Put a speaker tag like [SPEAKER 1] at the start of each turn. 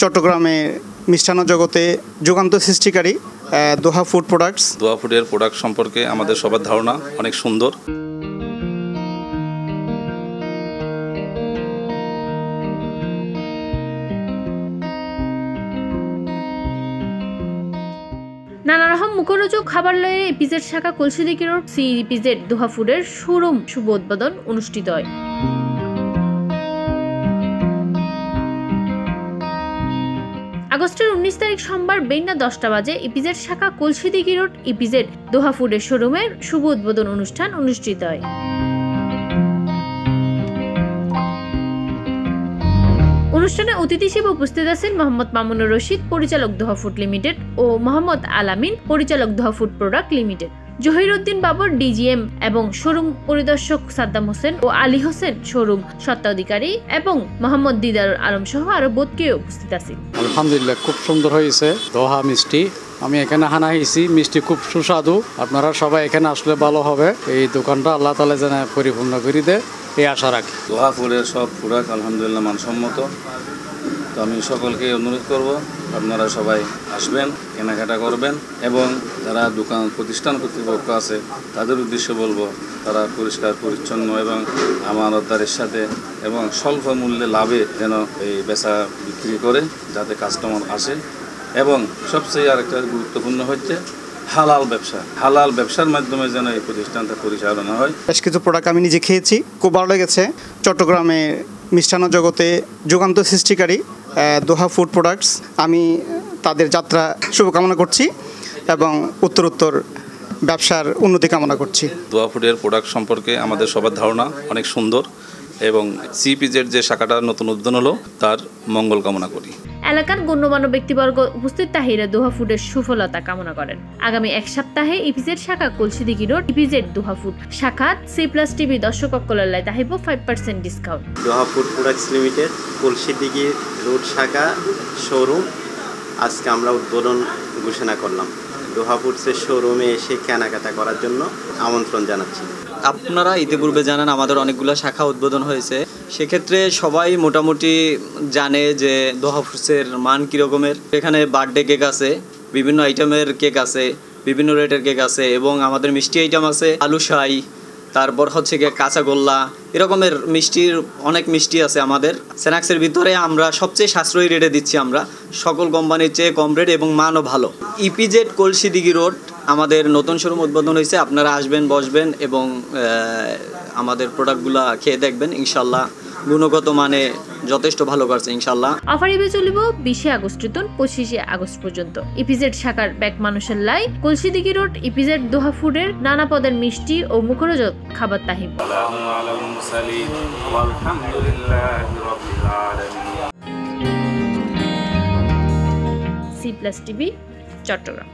[SPEAKER 1] চট্টগ্রামে মিষ্টান্ন জগতে যুগান্তর সৃষ্টিকারী দোহা ফুড প্রোডাক্টস।
[SPEAKER 2] দোহা ফুডের প্রোডাক্ট সম্পর্কে আমাদের সবার ধারণা অনেক সুন্দর।
[SPEAKER 3] নানা রকম মুখরোচক খাবার লয়ে ইপিজেড শাখা কলসিদিঘি রোড সি ইপিজেড দোহা ফুডের শোরুম শুভ উদ্বোধন অনুষ্ঠিত হয়। আগস্টের 19 তারিখ সোমবার বেলা 10টা বাজে ইপিজেড শাখা কলসিদিঘি রোড ইপিজেড দোহা ফুডের শোরুমের শুভ উদ্বোধন অনুষ্ঠান অনুষ্ঠিত হয়। অনুষ্ঠানে অতিথি হিসেবে উপস্থিত আছেন মোহাম্মদ মামুনুর রশিদ, পরিচালক দোহা ফুড লিমিটেড, ও মোহাম্মদ আলামিন, পরিচালক Doha food product limited. Zahiruddin Babar DGM এবং শোরুম পরিদর্শক সাদ্দাম হোসেন ও আলী হোসেন শোরুম স্বত্বাধিকারী এবং মোহাম্মদ দিদার আলম সহ আরো বোধকেও উপস্থিত আছেন।
[SPEAKER 4] আলহামদুলিল্লাহ, খুব সুন্দর হয়েছে দোহা মিষ্টি। আমি এখানে হানা হয়েছি, মিষ্টি খুব সুস্বাদু। আপনারা সবাই এখানে আসলে ভালো হবে। এই দোকানটা আল্লাহ তাআলা যেন পরিপূর্ণ করে দেয় এই আশা রাখি।
[SPEAKER 2] দোহা ফুডের সব প্রোডাক্ট আলহামদুলিল্লাহ মানসম্মত। তো আমি সকলকে অনুরোধ করব আপনারা সবাই আসবেন, কেনাকাটা করবেন এবং যারা দোকান প্রতিষ্ঠান কর্তৃপক্ষ আছে তাদের উদ্দেশ্যে বলবো তারা পরিষ্কার পরিচ্ছন্ন এবং আমানতদারের সাথে এবং স্বল্প মূল্যে লাভে যেন এই বেচা বিক্রি করে, যাতে কাস্টমার আসে। এবং সবচেয়ে আরেকটা গুরুত্বপূর্ণ হচ্ছে হালাল ব্যবসা। হালাল ব্যবসার মাধ্যমে যেন এই প্রতিষ্ঠানটা পরিচালনা হয়।
[SPEAKER 1] বেশ কিছু প্রোডাক্ট আমি নিজে খেয়েছি, খুব ভালো লেগেছে। চট্টগ্রামে মিষ্টান্ন জগতে যুগান্তর সৃষ্টিকারী দোহা ফুড প্রোডাক্টস, আমি তাদের যাত্রা শুভকামনা করছি এবং উত্তরোত্তর ব্যবসার উন্নতি কামনা করছি।
[SPEAKER 2] দোহা ফুডের প্রোডাক্ট সম্পর্কে আমাদের সবার ধারণা অনেক সুন্দর এবং সিপিজেড যে শাখাটা নতুন উদ্বোধন হলো তার মঙ্গল কামনা করি।
[SPEAKER 3] এলাকার গণ্যমান্য ব্যক্তিবর্গ উপস্থিত তাহিরা দোহা ফুডের সুফলতা কামনা করেন। আগামী এক সপ্তাহে ইপিজেড শাখা কলসিদিঘি রোড ইপিজেড দোহা ফুড শাখা C+ টিভি দর্শক অকল্যায় তাহিব 5% ডিসকাউন্ট।
[SPEAKER 5] দোহা ফুড প্রোডাক্টস লিমিটেড কলসিদিঘি রোড শাখা শোরুম আজকে আমরা উদ্বোধন ঘোষণা করলাম। দোহা ফুডসের শোরুমে এসে কেনাকাটা করার জন্য আমন্ত্রণ জানাচ্ছি।
[SPEAKER 6] আপনারা ইতিপূর্বে জানেন আমাদের অনেকগুলো শাখা উদ্বোধন হয়েছে, সেক্ষেত্রে সবাই মোটামুটি জানে যে দোহা ফুডসের মান কীরকমের। এখানে বার্থডে কেক আছে, বিভিন্ন আইটেমের কেক আছে, বিভিন্ন রেটের কেক আছে এবং আমাদের মিষ্টি আইটেম আছে, আলু শাই, তারপর হচ্ছে গিয়ে কাঁচাগোল্লা, এরকমের মিষ্টির অনেক মিষ্টি আছে। আমাদের স্ন্যাক্সের ভিতরে আমরা সবচেয়ে সাশ্রয়ী রেটে দিচ্ছি, আমরা সকল কোম্পানির চেয়ে কম রেট এবং মানও ভালো। ইপিজেড কলসিদিঘি রোড আমাদের নতুন শোরুম উদ্বোধন হয়েছে। আপনারা আসবেন, বসবেন এবং আমাদের প্রোডাক্টগুলো খেয়ে দেখবেন। ইনশাল্লাহ গুণগত মানে যথেষ্ট ভালো করছে ইনশাল্লাহ।
[SPEAKER 3] অফার ইবে চলিব 20 আগস্ট থেকে 25 আগস্ট পর্যন্ত। ইপিজেড শাখার ব্যাক মানুষের লাই কলসিদিঘি রোড ইপিজেড দোহা ফুডের নানা পদের মিষ্টি ও মুখরোচক খাবার তাহিব। C+ TV Chittagong.